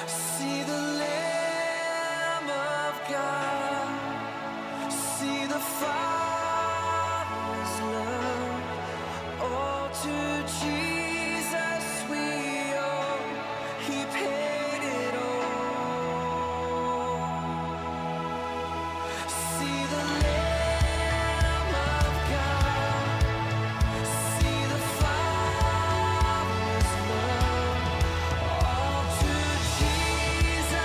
See the Lamb of God. See the Father's love. All to Jesus we owe. He paid it all. See the Lamb of God. See the Father's love. All to Jesus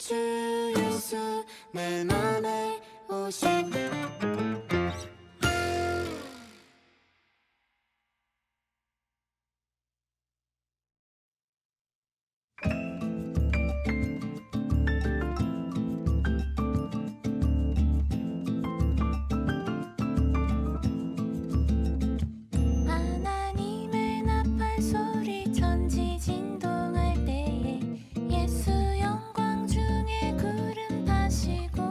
주 예수 내 맘에 오신 하나님의 나팔 소리 천지 진동할 때에 예수 영광 중에 구름 타시고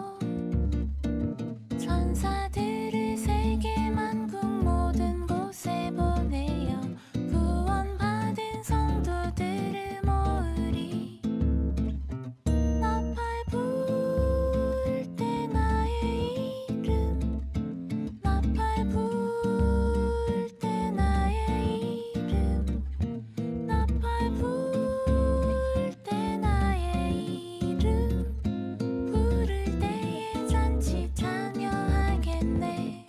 천사들을 세계 만국 모든 곳에 보내어 구원받은 성도들을 모으리. 나팔 불 때 나의 이름 나팔 불 때 나의 이름 나팔 불 때 나의 이름 부를 때에 잔치 참여하겠네.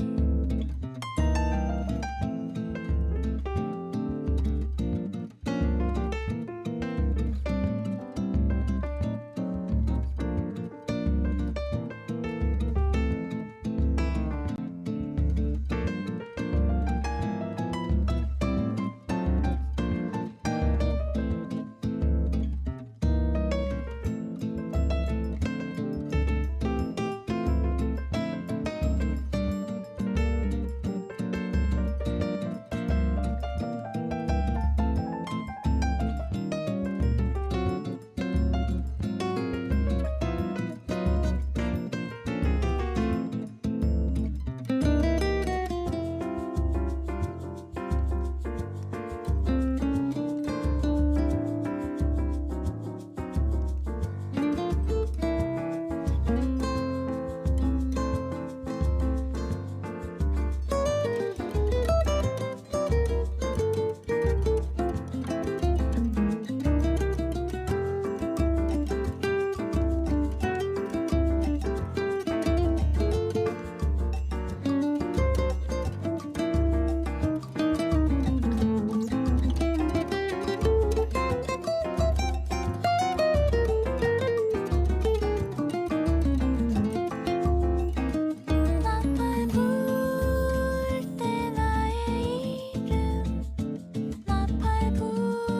나팔 불 때 나의 이름 나팔 불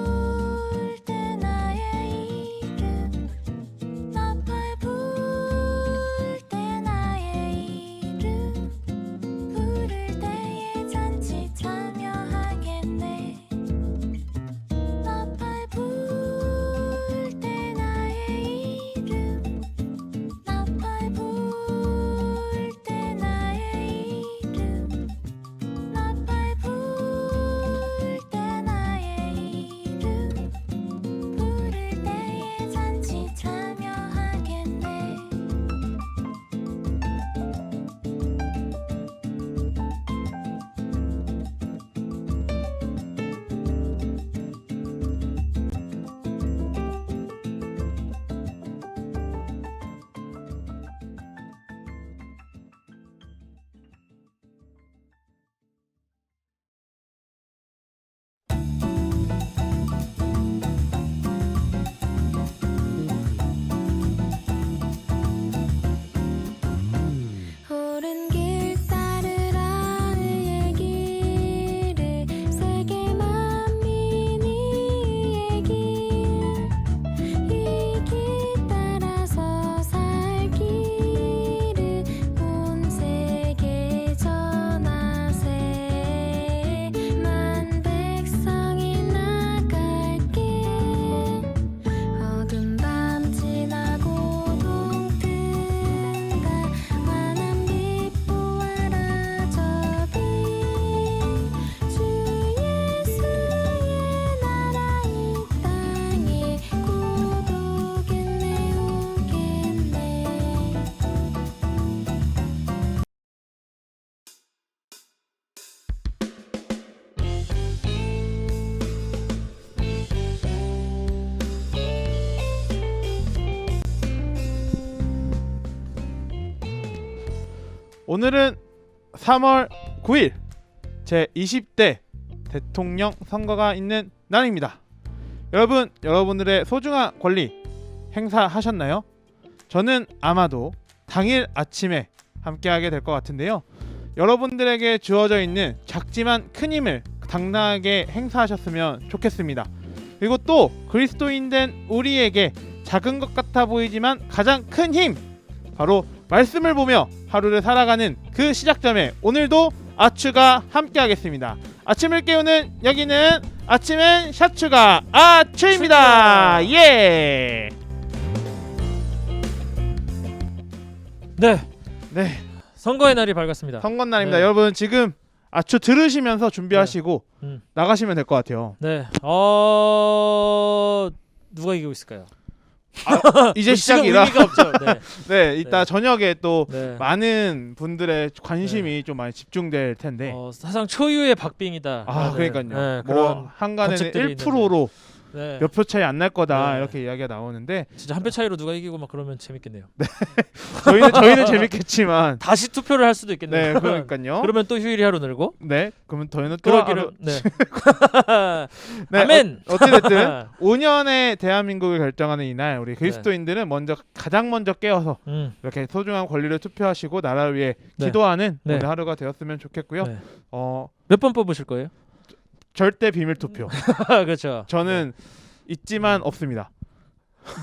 때 나의 이름 나팔 불 때 나의 이름 부를 때에 잔치 참여하겠네. 나팔 불 때 나의 이름 나팔 불 때 나의 이름 나팔 불 때 나의 이름 부를 때에 잔치 참여하겠네. 옳은 길 따르라 의의 길을 세계 만민이 이 길 따라서 살 길을 온 세계 전하세. 만 백성이 나갈 길 어두운 밤 지나고 동튼가 환한 빛 보아라 저기 주 예수의 나라 이 땅에 곧 오겠네 오겠네. 오늘은 3월 9일 제 20대 대통령 선거가 있는 날입니다. 여러분, 여러분들의 소중한 권리 행사하셨나요? 저는 아마도 당일 아침에 함께하게 될 것 같은데요. 여러분들에게 주어져 있는 작지만 큰 힘을 당당하게 행사하셨으면 좋겠습니다. 그리고 또 그리스도인된 우리에게 작은 것 같아 보이지만 가장 큰 힘, 바로 말씀을 보며 하루를 살아가는 그 시작점에 오늘도 아추가 함께하겠습니다. 아침을 깨우는 여기는 아침엔 샤추가 아추입니다. 예. 네, 네, 선거의 날이 밝았습니다. 선거 날입니다. 네. 여러분 지금 아추 들으시면서 준비하시고 나가시면 될 것 같아요. 네, 누가 이기고 있을까요? 이제 지금 시작이라. 의미가 없죠. 네, 네, 이따 네. 저녁에 또 네. 많은 분들의 관심이 좀 많이 집중될 텐데. 사상 초유의 박빙이다. 그러니까요. 네, 뭐 그런 한간에는 관측들이 1%로 네. 몇 표 차이 안 날 거다 네. 이렇게 이야기가 나오는데 진짜 한 표 차이로 누가 이기고 막 그러면 재밌겠네요. 저희는 재밌겠지만 다시 투표를 할 수도 있겠네요. 네, 그러니까요. 그러면 또 휴일이 하루 늘고. 네, 그러면 저희는 또 그러기를. 네. 네, 아멘. 어찌됐든 5년의 대한민국을 결정하는 이날 우리 그리스도인들은 가장 먼저 깨어서 이렇게 소중한 권리를 투표하시고 나라를 위해 네. 기도하는 네. 오늘 하루가 되었으면 좋겠고요. 네. 몇 번 뽑으실 거예요? 절대 비밀 투표. 그렇죠. 저는 있지만 없습니다.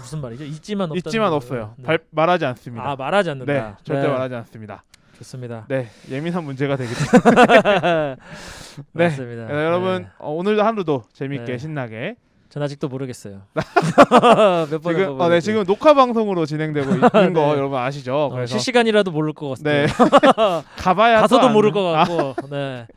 무슨 말이죠? 있지만 없다는 있지만 거예요. 없어요. 네. 말하지 않습니다. 말하지 않는다. 네, 절대 말하지 않습니다. 좋습니다. 네, 예민한 문제가 되기 때문에. 네, 맞습니다. 여러분 네. 오늘도 하루도 재밌게 네. 신나게. 전 아직도 모르겠어요. 몇 번을 지금 네, 지금 녹화 방송으로 진행되고 있는 거 네. 여러분 아시죠? 그래서 실시간이라도 모를 것 같아요. 네. 가봐야 가서도 또 모를 아는- 것 같고. 네.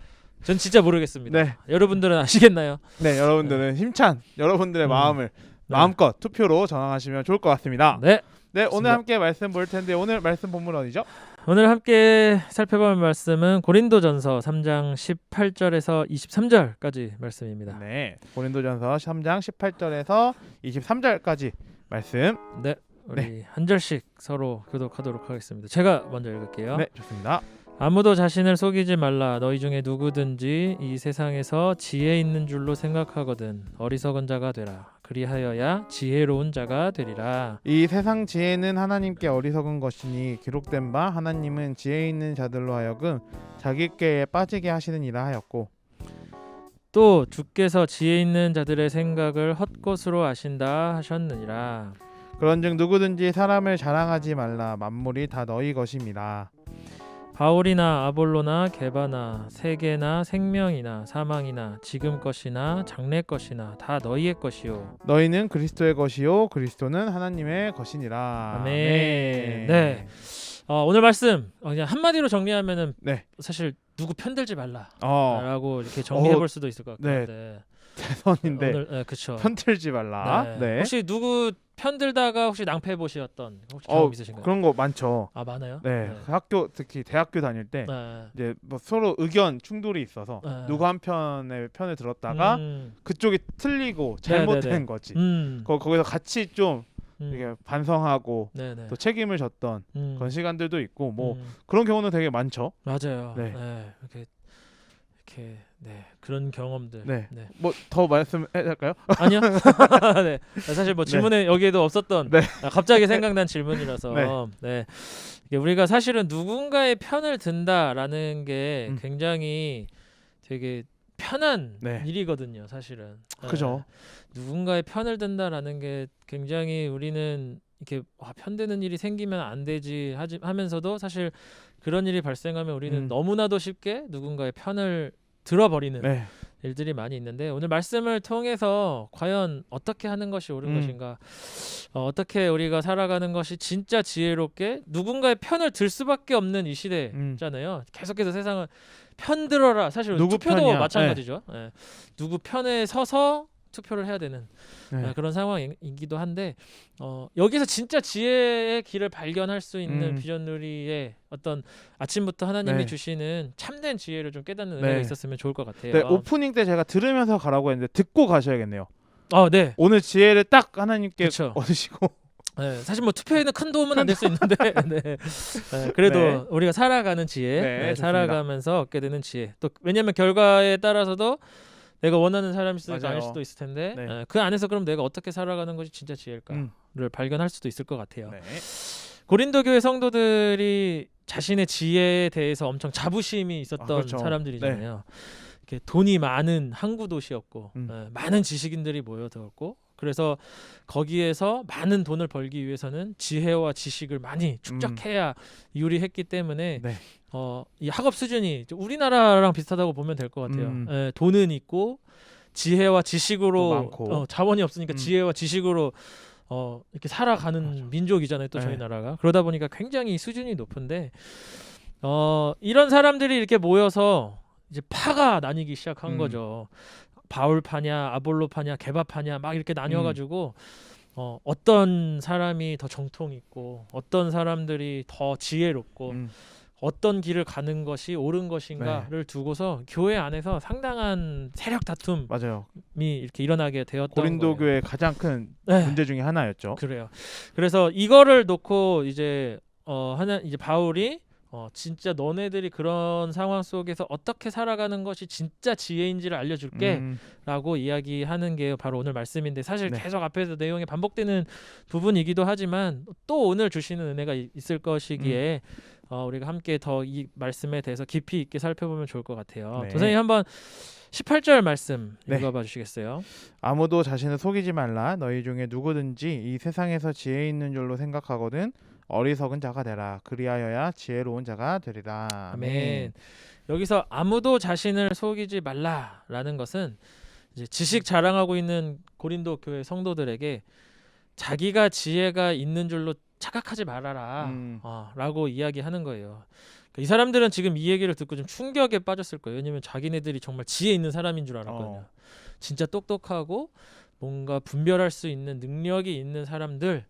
전 진짜 모르겠습니다. 네. 여러분들은 아시겠나요? 네, 여러분들은 힘찬 여러분들의 마음을 마음껏 투표로 전환하시면 좋을 것 같습니다. 네. 네, 오늘 좋습니다. 함께 말씀 볼 텐데 오늘 말씀 본문 어디죠? 오늘 함께 살펴볼 말씀은 고린도전서 3장 18절에서 23절까지 말씀입니다. 네, 고린도전서 3장 18절에서 23절까지 말씀. 네. 우리 한 절씩 서로 교독하도록 하겠습니다. 제가 먼저 읽을게요. 네, 좋습니다. 아무도 자신을 속이지 말라. 너희 중에 누구든지 이 세상에서 지혜 있는 줄로 생각하거든 어리석은 자가 되라. 그리하여야 지혜로운 자가 되리라. 이 세상 지혜는 하나님께 어리석은 것이니 기록된 바 하나님은 지혜 있는 자들로 하여금 자기 꾀에 빠지게 하시느니라 하였고 또 주께서 지혜 있는 자들의 생각을 헛것으로 아신다 하셨느니라. 그런즉 누구든지 사람을 자랑하지 말라. 만물이 다 너희 것입니다. 바울이나 아볼로나 게바나 세계나 생명이나 사망이나 지금 것이나 장래 것이나 다 너희의 것이요. 너희는 그리스도의 것이요 그리스도는 하나님의 것이니라. 아멘. 네. 오늘 말씀 그냥 한마디로 정리하면은 네. 사실 누구 편들지 말라라고 이렇게 정리해 볼 수도 있을 것 같아요. 네. 대선인데 오늘 그렇죠. 편들지 말라. 네. 네. 혹시 누구 편들다가 혹시 낭패 보셨던 혹시 경험 있으신가요? 그런 거 많죠. 많아요? 네. 학교 특히 대학교 다닐 때 네. 이제 뭐 서로 의견 충돌이 있어서 네. 누구 한 편의 편을 들었다가 그쪽이 틀리고 잘못된 네네네. 거지. 음. 거기서 같이 좀 이게 반성하고 네네. 또 책임을 졌던 그런 시간들도 있고 뭐 음. 그런 경우는 되게 많죠. 맞아요. 네. 네. 이렇게 네. 그런 경험들. 네. 뭐 더 말씀해 할까요? 아니요. 네. 사실 뭐 질문에 여기에도 없었던 네. 갑자기 생각난 질문이라서 네. 네. 이게 우리가 사실은 누군가의 편을 든다라는 게 굉장히 되게 편한 네. 일이거든요, 사실은. 그죠. 누군가의 편을 든다라는 게 굉장히 우리는 이렇게 편드는 일이 생기면 안 되지 하면서도 사실 그런 일이 발생하면 우리는 너무나도 쉽게 누군가의 편을 들어버리는 네. 일들이 많이 있는데 오늘 말씀을 통해서 과연 어떻게 하는 것이 옳은 것인가, 어떻게 우리가 살아가는 것이 진짜 지혜롭게 누군가의 편을 들 수밖에 없는 이 시대잖아요. 계속해서 세상은 편 들어라. 사실 누구 투표도 편이야? 마찬가지죠. 네. 누구 편에 서서 투표를 해야 되는 네. 그런 상황이기도 한데 여기서 진짜 지혜의 길을 발견할 수 있는 비전누리의 어떤 아침부터 하나님이 네. 주시는 참된 지혜를 좀 깨닫는 은혜가 네. 있었으면 좋을 것 같아요. 네, 오프닝 때 제가 들으면서 가라고 했는데 듣고 가셔야겠네요. 네. 오늘 지혜를 딱 하나님께 그쵸. 얻으시고 네, 사실 뭐 투표에는 큰 도움은 안 될 수 있는데 네. 그래도 네. 우리가 살아가는 지혜, 네, 좋습니다. 살아가면서 얻게 되는 지혜. 또 왜냐하면 결과에 따라서도 내가 원하는 사람일 수도 있고 맞아요. 아닐 수도 있을 텐데 네. 그 안에서 그럼 내가 어떻게 살아가는 것이 진짜 지혜일까를 발견할 수도 있을 것 같아요. 네. 고린도 교회 성도들이 자신의 지혜에 대해서 엄청 자부심이 있었던 그렇죠. 사람들이잖아요. 이렇게 돈이 많은 항구 도시였고 많은 지식인들이 모여들었고 그래서 거기에서 많은 돈을 벌기 위해서는 지혜와 지식을 많이 축적해야 유리했기 때문에 네. 이 학업 수준이 우리나라랑 비슷하다고 보면 될 것 같아요. 돈은 있고 지혜와 지식으로 또 많고. 자원이 없으니까 지혜와 지식으로 이렇게 살아가는 맞아. 민족이잖아요. 또 저희 네. 나라가 그러다 보니까 굉장히 수준이 높은데 이런 사람들이 이렇게 모여서 이제 파가 나뉘기 시작한 거죠. 바울파냐, 아볼로파냐, 게바파냐 막 이렇게 나뉘어가지고 어떤 사람이 더 정통 있고 어떤 사람들이 더 지혜롭고 어떤 길을 가는 것이 옳은 것인가를 두고서 교회 안에서 상당한 세력 다툼이 맞아요. 이렇게 일어나게 되었던 고린도 거예요. 교회의 가장 큰 네. 문제 중에 하나였죠. 그래요. 그래서 이거를 놓고 이제 이제 바울이 진짜 너네들이 그런 상황 속에서 어떻게 살아가는 것이 진짜 지혜인지를 알려줄게라고 이야기하는 게 바로 오늘 말씀인데 사실 네. 계속 앞에서 내용이 반복되는 부분이기도 하지만 또 오늘 주시는 은혜가 있을 것이기에 우리가 함께 더 이 말씀에 대해서 깊이 있게 살펴보면 좋을 것 같아요. 네. 도사님 한번 18절 말씀 네. 읽어봐 주시겠어요? 아무도 자신을 속이지 말라. 너희 중에 누구든지 이 세상에서 지혜 있는 줄로 생각하거든 어리석은 자가 되라. 그리하여야 지혜로운 자가 되리라. 아멘. 여기서 아무도 자신을 속이지 말라라는 것은 이제 지식 자랑하고 있는 고린도 교회 성도들에게 자기가 지혜가 있는 줄로 착각하지 말아라 라고 이야기하는 거예요. 그러니까 이 사람들은 지금 이 얘기를 듣고 좀 충격에 빠졌을 거예요. 왜냐면 자기네들이 정말 지혜 있는 사람인 줄 알았거든요. 진짜 똑똑하고 뭔가 분별할 수 있는 능력이 있는 사람들,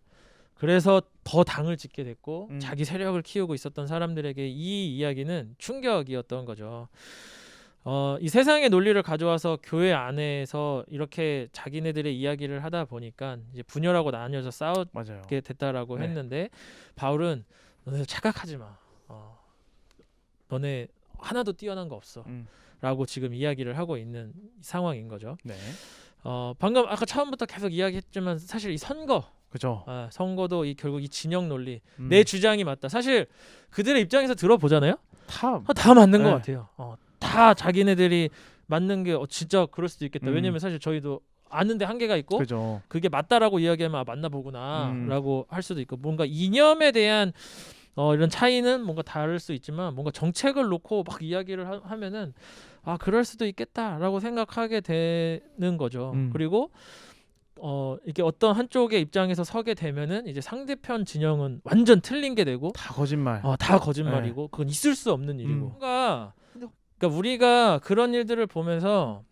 그래서 더 당을 짓게 됐고 자기 세력을 키우고 있었던 사람들에게 이 이야기는 충격이었던 거죠. 이 세상의 논리를 가져와서 교회 안에서 이렇게 자기네들의 이야기를 하다 보니까 이제 분열하고 나뉘어서 싸우게 맞아요. 됐다라고 네. 했는데 바울은 너네 착각하지 마. 너네 하나도 뛰어난 거 없어. 라고 지금 이야기를 하고 있는 상황인 거죠. 네. 방금 아까 처음부터 계속 이야기했지만 사실 이 선거 그죠. 선거도 결국 이 진영 논리 내 주장이 맞다. 사실 그들의 입장에서 들어보잖아요. 다 맞는 것 네. 같아요. 다 자기네들이 맞는 게 진짜 그럴 수도 있겠다. 왜냐면 사실 저희도 아는데 한계가 있고 그죠. 그게 맞다라고 이야기하면 맞나 보구나라고 할 수도 있고 뭔가 이념에 대한 이런 차이는 뭔가 다를 수 있지만 뭔가 정책을 놓고 막 이야기를 하면은 그럴 수도 있겠다라고 생각하게 되는 거죠. 그리고 이렇게 어떤 한쪽의 입장에서 서게 되면은 이제 상대편 진영은 완전 틀린 게 되고 다 거짓말. 다 거짓말이고 그건 있을 수 없는 일이고. 그러니까 우리가 그런 일들을 보면서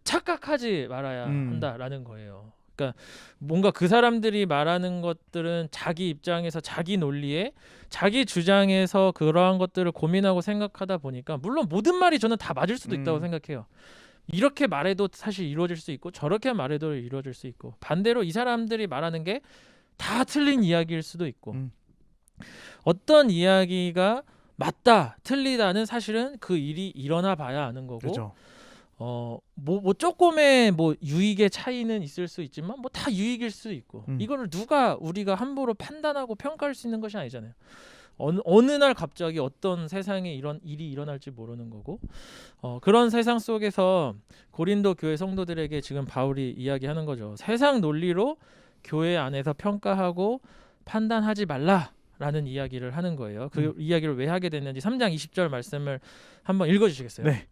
착각하지 말아야 한다라는 거예요. 그러니까 뭔가 그 사람들이 말하는 것들은 자기 입장에서 자기 논리에 자기 주장에서 그러한 것들을 고민하고 생각하다 보니까 물론 모든 말이 저는 다 맞을 수도 있다고 생각해요. 이렇게 말해도 사실 이루어질 수 있고 저렇게 말해도 이루어질 수 있고 반대로 이 사람들이 말하는 게 다 틀린 이야기일 수도 있고 어떤 이야기가 맞다 틀리다는 사실은 그 일이 일어나 봐야 아는 거고 그죠. 뭐 조금의 뭐 유익의 차이는 있을 수 있지만 뭐 다 유익일 수 있고 이거를 우리가 함부로 판단하고 평가할 수 있는 것이 아니잖아요. 어느 날 갑자기 어떤 세상에 이런 일이 일어날지 모르는 거고 그런 세상 속에서 고린도 교회 성도들에게 지금 바울이 이야기하는 거죠. 세상 논리로 교회 안에서 평가하고 판단하지 말라라는 이야기를 하는 거예요. 그 이야기를 왜 하게 됐는지 3장 20절 말씀을 한번 읽어주시겠어요? 네.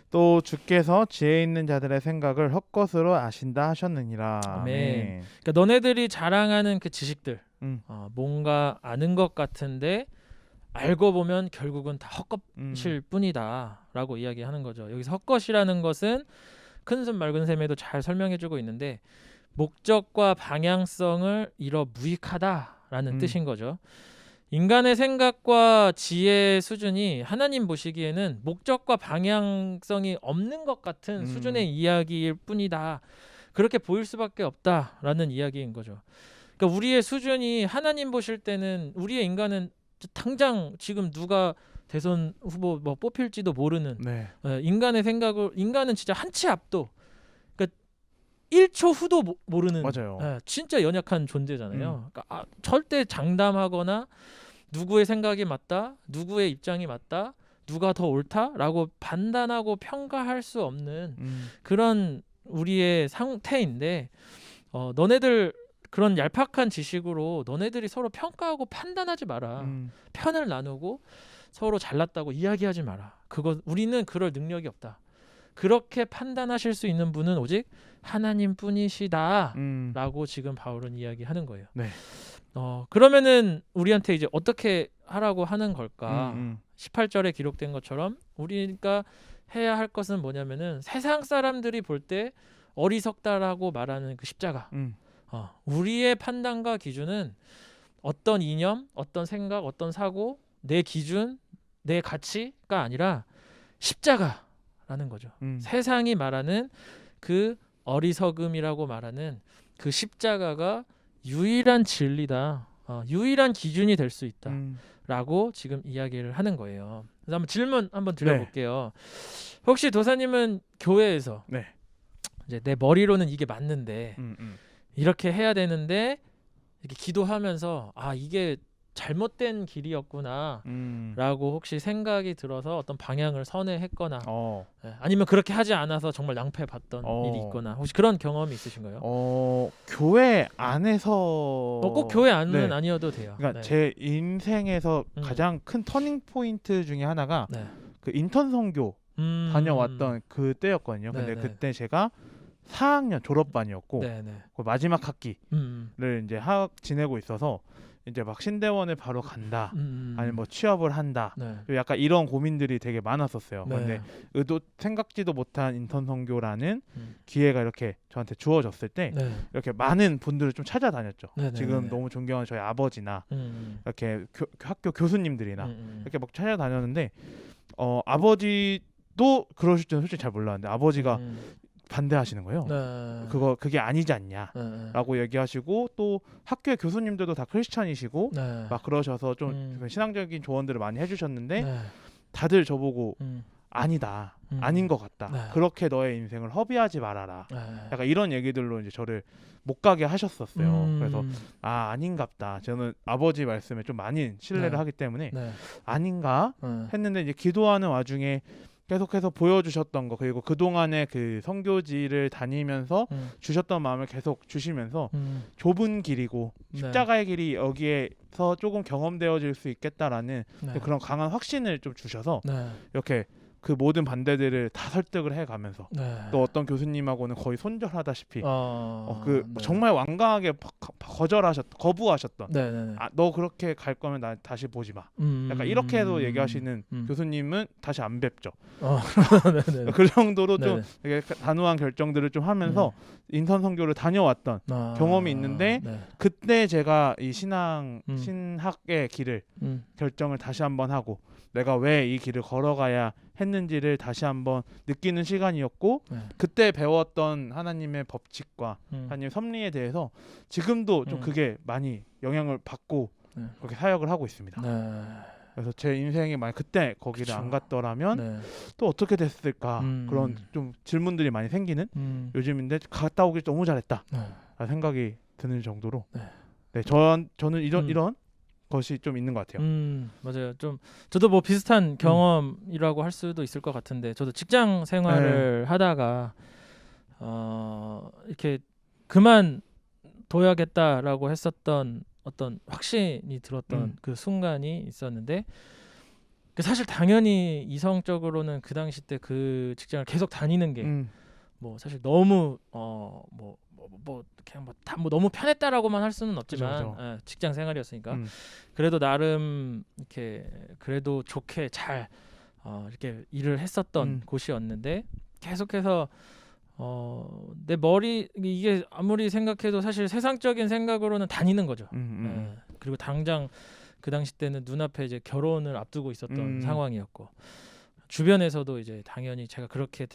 또 주께서 지혜 있는 자들의 생각을 헛것으로 아신다 하셨느니라. 아멘. 그러니까 너네들이 자랑하는 그 지식들 뭔가 아는 것 같은데 알고 보면 결국은 다 헛것일 뿐이다라고 이야기하는 거죠. 여기서 헛것이라는 것은 큰숨 맑은 셈에도 잘 설명해주고 있는데 목적과 방향성을 잃어 무익하다라는 뜻인 거죠. 인간의 생각과 지혜의 수준이 하나님 보시기에는 목적과 방향성이 없는 것 같은 수준의 이야기일 뿐이다. 그렇게 보일 수밖에 없다라는 이야기인 거죠. 그러니까 우리의 수준이 하나님 보실 때는 우리의 인간은 당장 지금 누가 대선 후보 뭐 뽑힐지도 모르는 네. 인간의 생각을 인간은 진짜 한 치 앞도 그러니까 1초 후도 모르는 맞아요. 진짜 연약한 존재잖아요. 그러니까 절대 장담하거나 누구의 생각이 맞다, 누구의 입장이 맞다, 누가 더 옳다라고 판단하고 평가할 수 없는 그런 우리의 상태인데 너네들 그런 얄팍한 지식으로 너네들이 서로 평가하고 판단하지 마라. 편을 나누고 서로 잘났다고 이야기하지 마라. 우리는 그럴 능력이 없다. 그렇게 판단하실 수 있는 분은 오직 하나님뿐이시다라고 지금 바울은 이야기하는 거예요. 네. 그러면은 우리한테 이제 어떻게 하라고 하는 걸까? 18절에 기록된 것처럼 우리가 해야 할 것은 뭐냐면은 세상 사람들이 볼 때 어리석다라고 말하는 그 십자가. 우리의 판단과 기준은 어떤 이념, 어떤 생각, 어떤 사고, 내 기준, 내 가치가 아니라 십자가라는 거죠. 세상이 말하는 그 어리석음이라고 말하는 그 십자가가 유일한 진리다. 유일한 기준이 될 수 있다. 라고 지금 이야기를 하는 거예요. 그래서 한번 질문 한번 드려볼게요. 혹시 도사님은 교회에서 이제 내 머리로는 이게 맞는데 이렇게 해야 되는데 이렇게 기도하면서 이게 잘못된 길이었구나 라고 혹시 생각이 들어서 어떤 방향을 선회했거나 아니면 그렇게 하지 않아서 정말 낭패 봤던 일이 있거나 혹시 그런 경험이 있으신가요? 교회 안에서 꼭 교회 안은 아니어도 돼요. 그러니까 제 인생에서 가장 큰 터닝 포인트 중에 하나가 그 인턴 선교 다녀왔던 그때였거든요. 근데 그때 제가 4학년 졸업반이었고 그 마지막 학기를 이제 지내고 있어서 이제 막 신대원을 바로 간다, 아니면 뭐 취업을 한다, 약간 이런 고민들이 되게 많았었어요. 근데 생각지도 못한 인턴 선교라는 기회가 이렇게 저한테 주어졌을 때 이렇게 많은 분들을 좀 찾아다녔죠. 지금 너무 존경하는 저희 아버지나 이렇게 학교 교수님들이나 이렇게 막 찾아다녔는데 아버지도 그러실 줄은 솔직히 잘 몰랐는데 아버지가 반대하시는 거예요. 그게 아니지 않냐라고 얘기하시고 또 학교의 교수님들도 다 크리스찬이시고 막 그러셔서 좀 신앙적인 조언들을 많이 해주셨는데 다들 저보고 아니다, 아닌 것 같다. 그렇게 너의 인생을 허비하지 말아라. 약간 이런 얘기들로 이제 저를 못 가게 하셨었어요. 그래서 아닌갑다. 저는 아버지 말씀에 좀 많이 신뢰를 하기 때문에 아닌가 했는데 이제 기도하는 와중에 계속해서 보여주셨던 거 그리고 그동안의 그 선교지를 다니면서 주셨던 마음을 계속 주시면서 좁은 길이고 십자가의 길이 여기에서 조금 경험되어질 수 있겠다라는 그런 강한 확신을 좀 주셔서 이렇게 그 모든 반대들을 다 설득을 해가면서 또 어떤 교수님하고는 거의 손절하다시피 정말 완강하게 거부하셨던 너 그렇게 갈 거면 나 다시 보지 마. 약간 이렇게도 얘기하시는 교수님은 다시 안 뵙죠. 그 정도로 좀 되게 단호한 결정들을 좀 하면서 인턴 선교를 다녀왔던 경험이 있는데 그때 제가 이 신학의 길을 결정을 다시 한번 하고 내가 왜 이 길을 걸어가야 했는지를 다시 한번 느끼는 시간이었고 그때 배웠던 하나님의 법칙과 하나님의 섭리에 대해서 지금도 좀 그게 많이 영향을 받고 그렇게 사역을 하고 있습니다. 그래서 제 인생에 만약 그때 거기를 안 갔더라면 또 어떻게 됐을까 그런 좀 질문들이 많이 생기는 요즘인데 갔다 오길 너무 잘했다 라는 생각이 드는 정도로 저는 이런 것이 좀 있는 것 같아요. 맞아요. 좀 저도 뭐 비슷한 경험이라고 할 수도 있을 것 같은데 저도 직장 생활을 하다가 이렇게 그만 둬야겠다라고 했었던 어떤 확신이 들었던 그 순간이 있었는데 사실 당연히 이성적으로는 그 당시 때 그 직장을 계속 다니는 게 뭐 사실 너무 그냥 너무 편했다라고만 할 수는 없지만 그죠. 직장 생활이었으니까 그래도 나름 이렇게 그래도 좋게 잘 이렇게 일을 했었던 곳이었는데 계속해서 내 머리 이게 아무리 생각해도 사실 세상적인 생각으로는 다니는 거죠. 그리고 당장 그 당시 때는 눈앞에 이제 결혼을 앞두고 있었던 상황이었고 주변에서도 이제 당연히 제가 그렇게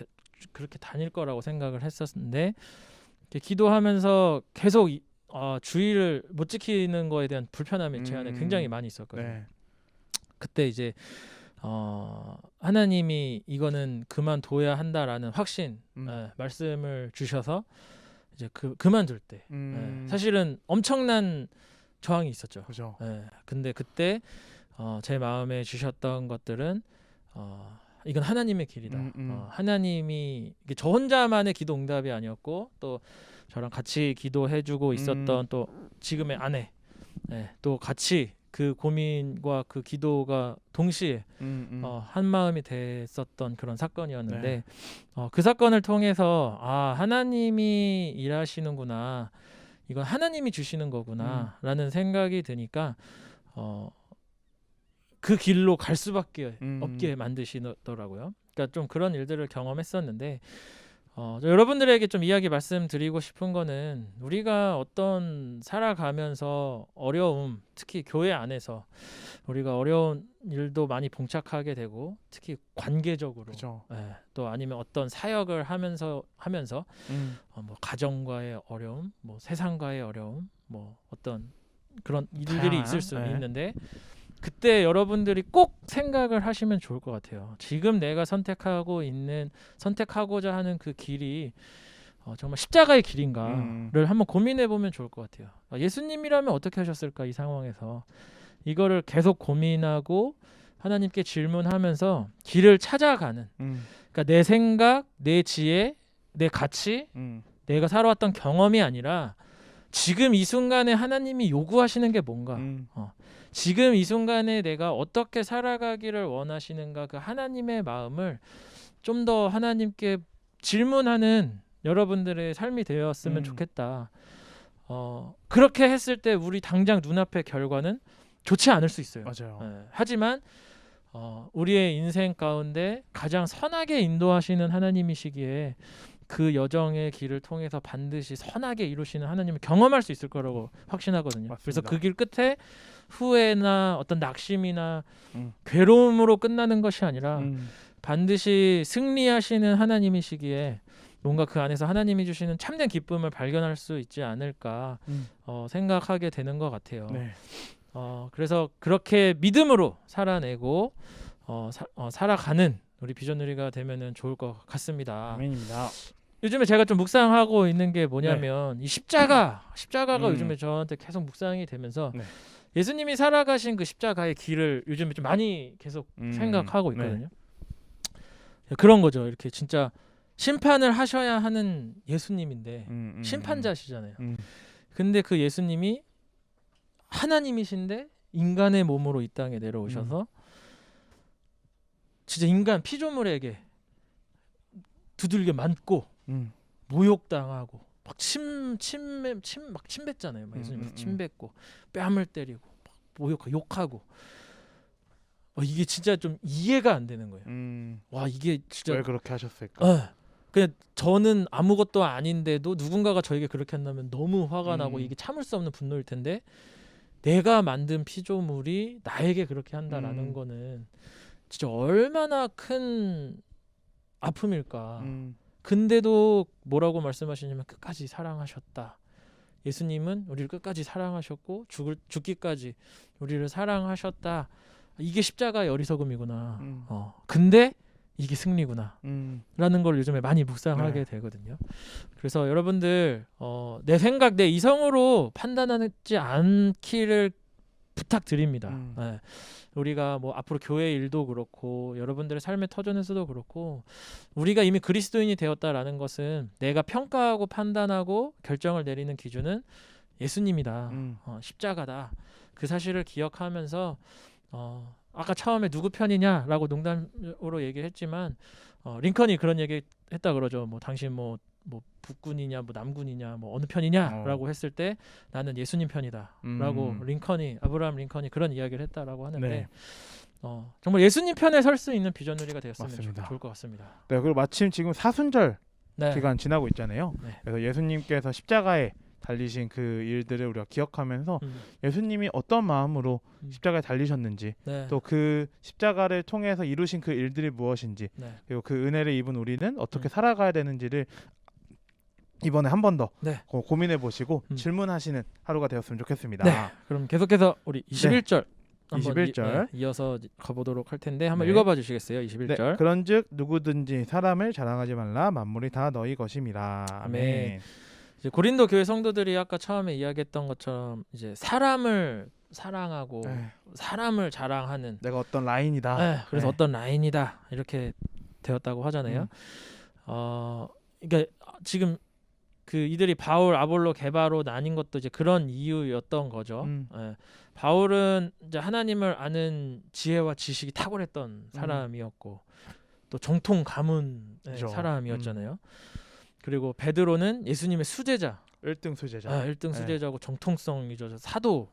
다닐 거라고 생각을 했었는데 기도하면서 계속 주의를 못 지키는 거에 대한 불편함이 제 안에 굉장히 많이 있었거든요. 그때 이제 하나님이 이거는 그만둬야 한다라는 확신 말씀을 주셔서 이제 그만둘 때 사실은 엄청난 저항이 있었죠. 그죠. 근데 그때 제 마음에 주셨던 것들은 이건 하나님의 길이다. 하나님이 이게 저 혼자만의 기도 응답이 아니었고 또 저랑 같이 기도해주고 있었던 또 지금의 아내, 또 같이 그 고민과 그 기도가 동시에 한 마음이 됐었던 그런 사건이었는데 그 사건을 통해서 하나님이 일하시는구나, 이건 하나님이 주시는 거구나라는 생각이 드니까 그 길로 갈 수밖에 없게 만드시더라고요. 그러니까 좀 그런 일들을 경험했었는데 여러분들에게 좀 이야기 말씀드리고 싶은 거는 우리가 어떤 살아가면서 어려움, 특히 교회 안에서 우리가 어려운 일도 많이 봉착하게 되고 특히 관계적으로 그죠. 또 아니면 어떤 사역을 하면서 뭐 가정과의 어려움, 뭐 세상과의 어려움, 뭐 어떤 그런 일들이 다양한, 있을 수 있는데 그때 여러분들이 꼭 생각을 하시면 좋을 것 같아요. 지금 내가 선택하고자 하는 그 길이 정말 십자가의 길인가를 한번 고민해 보면 좋을 것 같아요. 예수님이라면 어떻게 하셨을까, 이 상황에서. 이거를 계속 고민하고 하나님께 질문하면서 길을 찾아가는, 그러니까 내 생각, 내 지혜, 내 가치, 내가 살아왔던 경험이 아니라 지금 이 순간에 하나님이 요구하시는 게 뭔가, 지금 이 순간에 내가 어떻게 살아가기를 원하시는가, 그 하나님의 마음을 좀 더 하나님께 질문하는 여러분들의 삶이 되었으면 좋겠다. 그렇게 했을 때 우리 당장 눈앞의 결과는 좋지 않을 수 있어요. 맞아요. 하지만 우리의 인생 가운데 가장 선하게 인도하시는 하나님이시기에 그 여정의 길을 통해서 반드시 선하게 이루시는 하나님을 경험할 수 있을 거라고 확신하거든요. 맞습니다. 그래서 그 길 끝에 후회나 어떤 낙심이나 괴로움으로 끝나는 것이 아니라 반드시 승리하시는 하나님이시기에 뭔가 그 안에서 하나님이 주시는 참된 기쁨을 발견할 수 있지 않을까 생각하게 되는 것 같아요. 그래서 그렇게 믿음으로 살아내고 살아가는 우리 비전누리가 되면은 좋을 것 같습니다. 아멘입니다. 요즘에 제가 좀 묵상하고 있는 게 뭐냐면 이 십자가가 요즘에 저한테 계속 묵상이 되면서 예수님이 살아가신 그 십자가의 길을 요즘에 좀 많이 계속 생각하고 있거든요. 그런 거죠. 이렇게 진짜 심판을 하셔야 하는 예수님인데 심판자시잖아요. 근데 그 예수님이 하나님이신데 인간의 몸으로 이 땅에 내려오셔서 진짜 인간 피조물에게 두들겨 맞고 모욕당하고 막 침 뱉잖아요. 막 예수님께서 침 뱉고 뺨을 때리고 막 모욕하고 욕하고 이게 진짜 좀 이해가 안 되는 거예요. 와, 이게 진짜 왜 그렇게 하셨을까? 그냥 저는 아무것도 아닌데도 누군가가 저에게 그렇게 한다면 너무 화가 나고 이게 참을 수 없는 분노일 텐데 내가 만든 피조물이 나에게 그렇게 한다라는 거는 진짜 얼마나 큰 아픔일까. 근데도 뭐라고 말씀하시냐면 끝까지 사랑하셨다. 예수님은 우리를 끝까지 사랑하셨고 죽기까지 우리를 사랑하셨다. 이게 십자가의 어리석음이구나. 근데 이게 승리구나. 라는 걸 요즘에 많이 묵상하게 되거든요. 그래서 여러분들 내 생각, 내 이성으로 판단하지 않기를 부탁드립니다. 우리가 뭐 앞으로 교회 일도 그렇고 여러분들의 삶의 터전에서도 그렇고 우리가 이미 그리스도인이 되었다라는 것은 내가 평가하고 판단하고 결정을 내리는 기준은 예수님이다. 십자가다. 그 사실을 기억하면서 아까 처음에 누구 편이냐라고 농담으로 얘기를 했지만 링컨이 그런 얘기 했다 그러죠. 뭐 당신 뭐 북군이냐 뭐 남군이냐 뭐 어느 편이냐라고 했을 때 나는 예수님 편이다라고 아브라함 링컨이 그런 이야기를 했다라고 하는데 정말 예수님 편에 설 수 있는 비전누리가 되었으면 좋을 것 같습니다. 네, 그리고 마침 지금 사순절 네. 기간 지나고 있잖아요. 그래서 예수님께서 십자가에 달리신 그 일들을 우리가 기억하면서 예수님이 어떤 마음으로 십자가에 달리셨는지 또 그 십자가를 통해서 이루신 그 일들이 무엇인지 그리고 그 은혜를 입은 우리는 어떻게 살아가야 되는지를 이번에 한 번 더 고민해 보시고 질문하시는 하루가 되었으면 좋겠습니다. 그럼 계속해서 우리 21절 한번 21절 이어서 가보도록 할 텐데 한번 읽어봐 주시겠어요? 21절. 그런즉 누구든지 사람을 자랑하지 말라. 만물이 다 너희 것임이라. 아멘. 이제 고린도 교회 성도들이 아까 처음에 이야기했던 것처럼 이제 사람을 사랑하고 네. 사람을 자랑하는 내가 어떤 라인이다. 네, 그래서 네. 어떤 라인이다 이렇게 되었다고 하잖아요. 그러니까 지금 그 이들이 바울, 아볼로, 게바로 나뉜 것도 이제 그런 이유였던 거죠. 예. 바울은 이제 하나님을 아는 지혜와 지식이 탁월했던 사람이었고 또 정통 가문 그죠. 사람이었잖아요. 그리고 베드로는 예수님의 수제자, 1등 수제자. 1등 수제자고 정통성이죠. 사도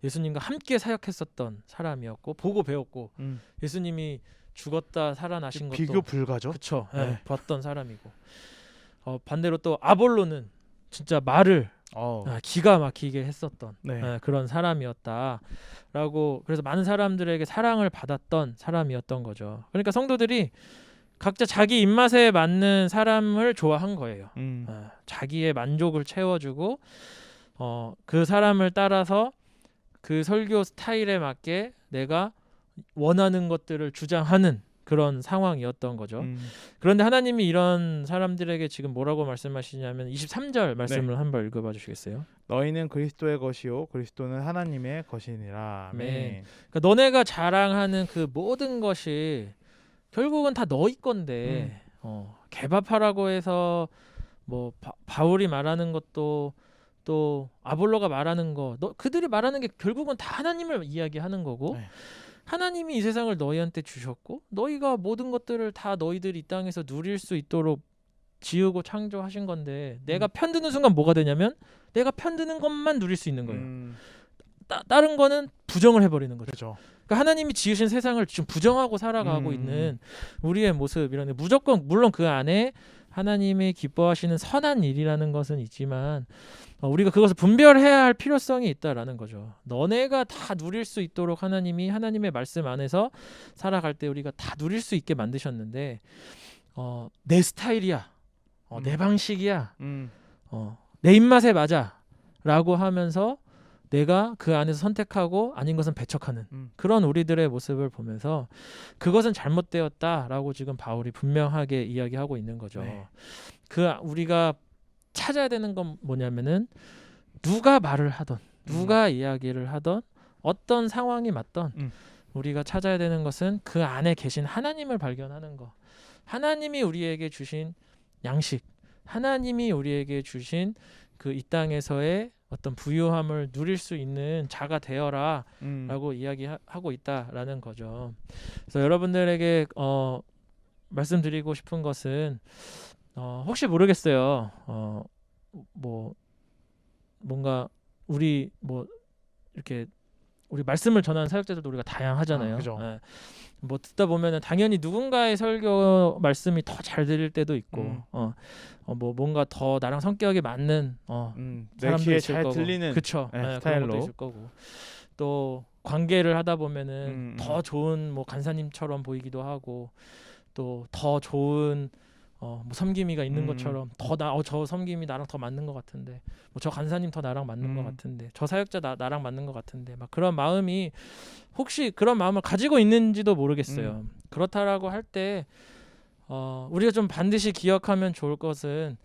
예수님과 함께 사역했었던 사람이었고 보고 배웠고 예수님이 죽었다 살아나신 것도 비교 불가죠. 그쵸. 네. 봤던 사람이고 반대로 또 아볼로는 진짜 말을 기가 막히게 했었던 네. 그런 사람이었다라고 그래서 많은 사람들에게 사랑을 받았던 사람이었던 거죠. 그러니까 성도들이 각자 자기 입맛에 맞는 사람을 좋아한 거예요. 자기의 만족을 채워주고 그 사람을 따라서 그 설교 스타일에 맞게 내가 원하는 것들을 주장하는 그런 상황이었던 거죠. 그런데 하나님이 이런 사람들에게 지금 뭐라고 말씀하시냐면 23절 말씀을 한번 읽어봐 주시겠어요? 너희는 그리스도의 것이요 그리스도는 하나님의 것이니라. 네. 그러니까 너네가 자랑하는 그 모든 것이 결국은 다 너희 건데 개바파라고 해서 뭐 바울이 말하는 것도 또 아볼로가 말하는 거 그들이 말하는 게 결국은 다 하나님을 이야기하는 거고 네. 하나님이 이 세상을 너희한테 주셨고 너희가 모든 것들을 다 너희들이 이 땅에서 누릴 수 있도록 지으고 창조하신 건데 내가 편드는 순간 뭐가 되냐면 내가 편드는 것만 누릴 수 있는 거예요. 다른 거는 부정을 해버리는 거죠. 그렇죠. 그러니까 하나님이 지으신 세상을 지금 부정하고 살아가고 있는 우리의 모습 이런 무조건 물론 그 안에 하나님이 기뻐하시는 선한 일이라는 것은 있지만 우리가 그것을 분별해야 할 필요성이 있다라는 거죠. 너네가 다 누릴 수 있도록 하나님이 하나님의 말씀 안에서 살아갈 때 우리가 다 누릴 수 있게 만드셨는데 내 스타일이야, 내 방식이야, 내 입맛에 맞아라고 하면서 내가 그 안에서 선택하고 아닌 것은 배척하는 그런 우리들의 모습을 보면서 그것은 잘못되었다라고 지금 바울이 분명하게 이야기하고 있는 거죠. 네. 우리가 찾아야 되는 건 뭐냐면은 누가 말을 하던 누가 이야기를 하던 어떤 상황이 맞던 우리가 찾아야 되는 것은 그 안에 계신 하나님을 발견하는 거. 하나님이 우리에게 주신 양식, 하나님이 우리에게 주신 그 이 땅에서의 어떤 부유함을 누릴 수 있는 자가 되어라 라고 이야기하고 있다라는 거죠. 그래서 여러분들에게 말씀드리고 싶은 것은 혹시 모르겠어요. 뭐 뭔가 우리 뭐 이렇게 우리 말씀을 전하는 사역자들도 우리가 다양하잖아요. 그죠. 예. 뭐 듣다 보면은 당연히 누군가의 설교 말씀이 더 잘 들릴 때도 있고, 뭐 뭔가 더 나랑 성격이 맞는 내 사람도 귀에 있을 잘 거고, 들리는 그쵸. 그런 스타일로 것도 있을 거고, 또 관계를 하다 보면은 더 좋은 뭐 간사님처럼 보이기도 하고, 또 더 좋은 뭐 섬김이가 있는 것처럼 저 섬김이 나랑 더 맞는 것 같은데 뭐 저 간사님 더 나랑 맞는 것 같은데 저 사역자 나랑 맞는 것 같은데 막 그런 마음이 혹시 그런 마음을 가지고 있는지도 모르겠어요. 그렇다라고 할 때 우리가 좀 반드시 기억하면 좋을 것은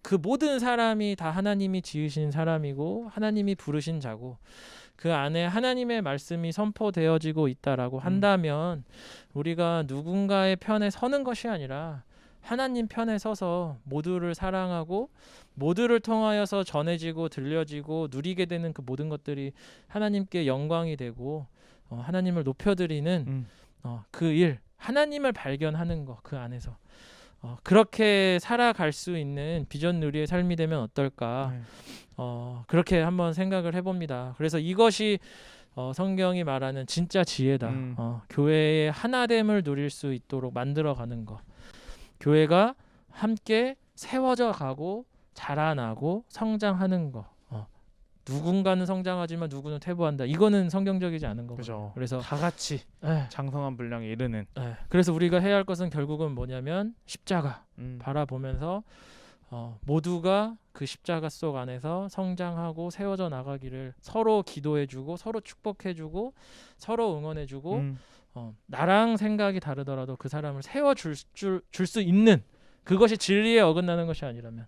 그 모든 사람이 다 하나님이 지으신 사람이고 하나님이 부르신 자고 그 안에 하나님의 말씀이 선포되어지고 있다라고 한다면 우리가 누군가의 편에 서는 것이 아니라 하나님 편에 서서 모두를 사랑하고 모두를 통하여서 전해지고 들려지고 누리게 되는 그 모든 것들이 하나님께 영광이 되고 하나님을 높여드리는 그 일, 하나님을 발견하는 거 그 안에서 그렇게 살아갈 수 있는 비전 누리의 삶이 되면 어떨까 그렇게 한번 생각을 해봅니다. 그래서 이것이 성경이 말하는 진짜 지혜다. 교회의 하나됨을 누릴 수 있도록 만들어가는 것. 교회가 함께 세워져 가고 자라나고 성장하는 거. 누군가는 성장하지만 누구는 퇴보한다. 이거는 성경적이지 않은 거죠. 그죠. 그래서 다 같이 장성한 분량에 이르는. 그래서 우리가 해야 할 것은 결국은 뭐냐면 십자가 바라보면서 모두가 그 십자가 속 안에서 성장하고 세워져 나가기를 서로 기도해주고 서로 축복해주고 서로 응원해주고 나랑 생각이 다르더라도 그 사람을 세워줄 수 있는 그것이 진리에 어긋나는 것이 아니라면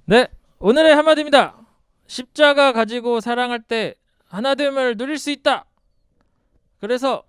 네, 오늘의 한마디입니다. 십자가 가지고 사랑할 때 하나됨을 누릴 수 있다. 그래서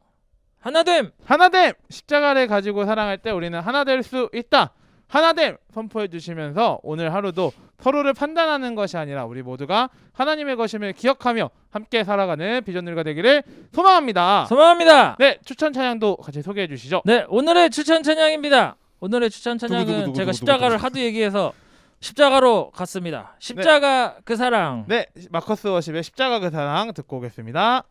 하나됨. 하나됨! 십자가를 가지고 사랑할 때 우리는 하나 될 수 있다. 하나됨! 선포해 주시면서 오늘 하루도 서로를 판단하는 것이 아니라 우리 모두가 하나님의 것임을 기억하며 함께 살아가는 비전들과 되기를 소망합니다. 소망합니다. 네, 추천 찬양도 같이 소개해 주시죠. 네, 오늘의 추천 찬양입니다. 오늘의 추천 찬양은 두구두구두구두구 제가 십자가를 하도 얘기해서 십자가로 갔습니다. 십자가 그 사랑. 네, 마커스 워십의 십자가 그 사랑 듣고 오겠습니다.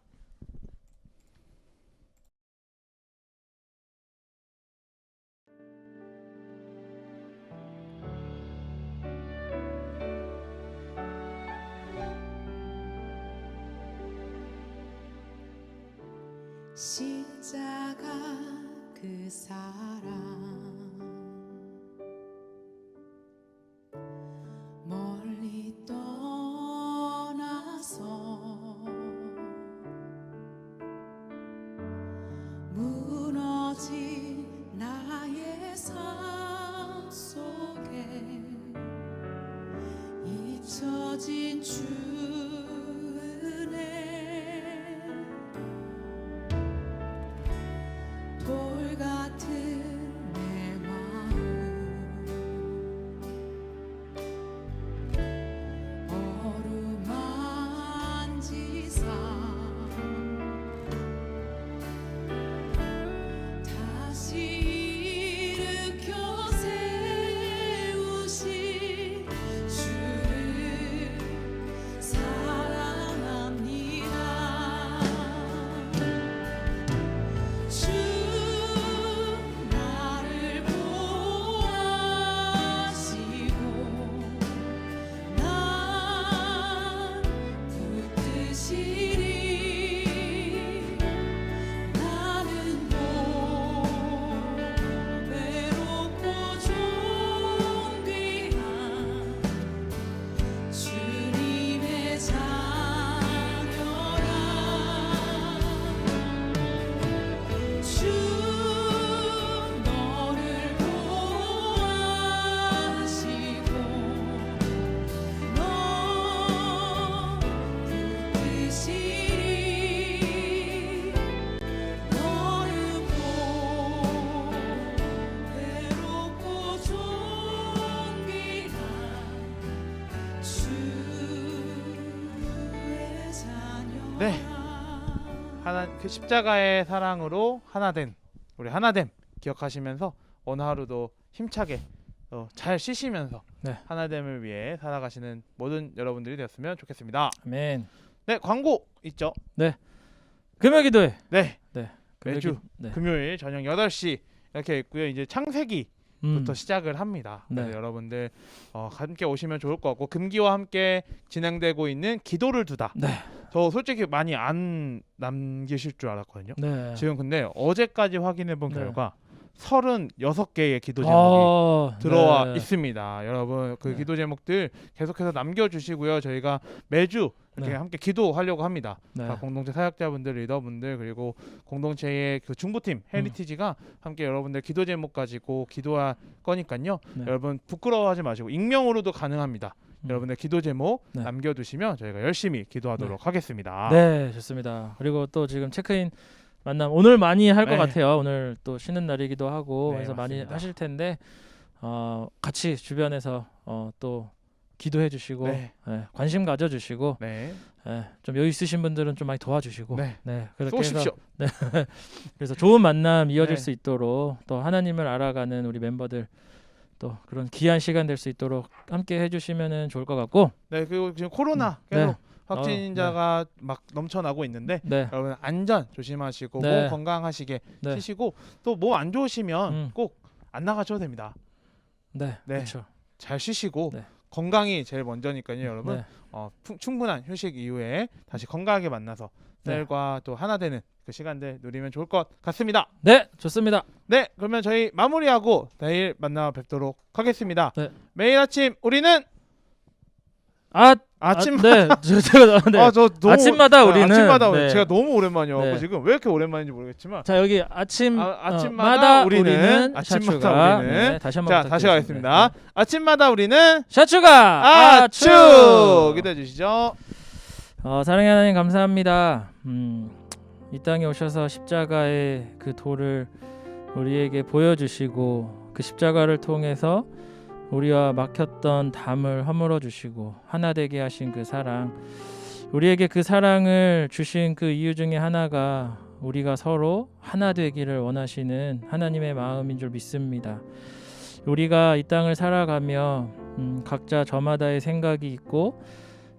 십자가 그 사랑 멀리 떠나서 무너진 나의 삶 속에 잊혀진 주 은혜 돌 같은 내 마음 어루만지사 다시 일으켜 세우신 주를 사랑합니다. 주 나를 보호하시고 난 붙드시리 나는 외롭고 존귀한 주님의 자녀라. 주 너를 보호하시고 너 붙드시리 너는 외롭고 존귀한 주의 자녀라. 네. 그 십자가의 사랑으로 하나된 우리 하나됨 기억하시면서 오늘 하루도 힘차게 잘 쉬시면서 네. 하나됨을 위해 살아가시는 모든 여러분들이 되었으면 좋겠습니다. 아멘. 네, 광고 있죠? 금요 기도회. 네, 금요 매주 네. 금요일 저녁 8시 이렇게 있고요. 이제 창세기부터 시작을 합니다. 그래서 네. 여러분들 함께 오시면 좋을 것 같고 금기와 함께 진행되고 있는 기도를 두다. 네. 저 솔직히 많이 안 남기실 줄 알았거든요. 네. 지금 근데 어제까지 확인해 본 네. 결과 36개의 기도 제목이 들어와 네. 있습니다. 여러분 그 네. 기도 제목들 계속해서 남겨주시고요. 저희가 매주 이렇게 네. 함께 기도하려고 합니다. 네. 공동체 사역자분들, 리더분들 그리고 공동체의 그 중보팀 헤리티지가 함께 여러분들 기도 제목 가지고 기도할 거니까요. 네. 여러분 부끄러워하지 마시고 익명으로도 가능합니다. 여러분들 기도 제목 네. 남겨두시면 저희가 열심히 기도하도록 하겠습니다. 네, 좋습니다. 그리고 또 지금 체크인 만남 오늘 많이 할 것 네. 같아요. 오늘 또 쉬는 날이기도 하고 네, 그래서 많이 맞습니다. 하실 텐데 같이 주변에서 또 기도해 주시고 네. 관심 가져 주시고 네. 좀 여유 있으신 분들은 좀 많이 도와주시고 네. 그렇게 해서 쏘십시오. 그래서 좋은 만남 이어질 네. 수 있도록 또 하나님을 알아가는 우리 멤버들 또 그런 귀한 시간 될 수 있도록 함께 해주시면은 좋을 것 같고 네, 그리고 지금 코로나 네. 계속 확진자가 막 넘쳐나고 있는데 네, 여러분 안전 조심하시고 네. 몸 건강하시게 네. 하시고 또 몸 안 좋으시면 꼭 안 나가셔도 됩니다. 네, 네. 그렇죠. 잘 쉬시고 네. 건강이 제일 먼저니까요, 여러분. 네. 충분한 휴식 이후에 다시 건강하게 만나서 셀과 또 하나 되는 그 시간들 누리면 좋을 것 같습니다. 네, 좋습니다. 네, 그러면 저희 마무리하고 내일 만나 뵙도록 하겠습니다. 네. 매일 아침 우리는 네, 제가 네. 저 너무 아침마다 우리는 아침마다 네. 제가 너무 오랜만이어서 네. 지금 왜 이렇게 오랜만인지 모르겠지만 자 여기 아침마다 아침마다 우리는 아침마다 샤추가 우리는 네, 다시 한번 자 다시 부탁드리겠습니다. 가겠습니다. 아침마다 우리는 샤추가 아추 기대해 주시죠. 사랑의 하나님 감사합니다. 이 땅에 오셔서 십자가의 그 도를 우리에게 보여주시고 그 십자가를 통해서 우리와 막혔던 담을 허물어 주시고 하나 되게 하신 그 사랑, 우리에게 그 사랑을 주신 그 이유 중에 하나가 우리가 서로 하나 되기를 원하시는 하나님의 마음인 줄 믿습니다. 우리가 이 땅을 살아가며 각자 저마다의 생각이 있고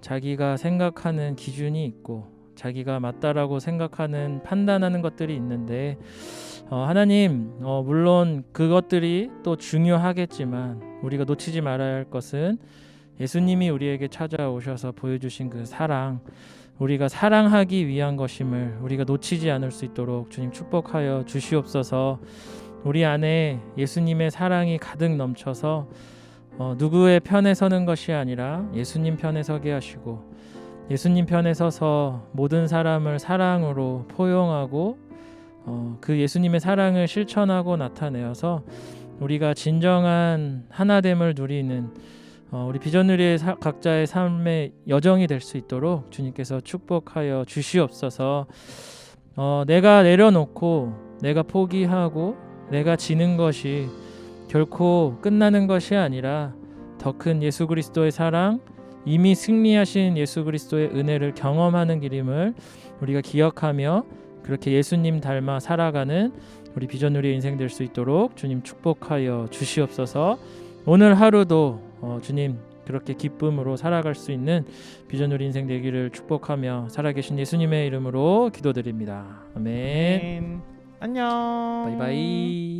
자기가 생각하는 기준이 있고 자기가 맞다라고 생각하는 판단하는 것들이 있는데 하나님 물론 그것들이 또 중요하겠지만 우리가 놓치지 말아야 할 것은 예수님이 우리에게 찾아오셔서 보여주신 그 사랑, 우리가 사랑하기 위한 것임을 우리가 놓치지 않을 수 있도록 주님 축복하여 주시옵소서. 우리 안에 예수님의 사랑이 가득 넘쳐서 누구의 편에 서는 것이 아니라 예수님 편에 서게 하시고 예수님 편에 서서 모든 사람을 사랑으로 포용하고 그 예수님의 사랑을 실천하고 나타내어서 우리가 진정한 하나됨을 누리는 우리 비전누리의 각자의 삶의 여정이 될 수 있도록 주님께서 축복하여 주시옵소서. 내가 내려놓고 내가 포기하고 내가 지는 것이 결코 끝나는 것이 아니라 더 큰 예수 그리스도의 사랑, 이미 승리하신 예수 그리스도의 은혜를 경험하는 길임을 우리가 기억하며 그렇게 예수님 닮아 살아가는 우리 비전누리의 인생 될 수 있도록 주님 축복하여 주시옵소서. 오늘 하루도 주님 그렇게 기쁨으로 살아갈 수 있는 비전누리 인생 되기를 축복하며 살아계신 예수님의 이름으로 기도드립니다. 아멘. 안녕. 바이바이.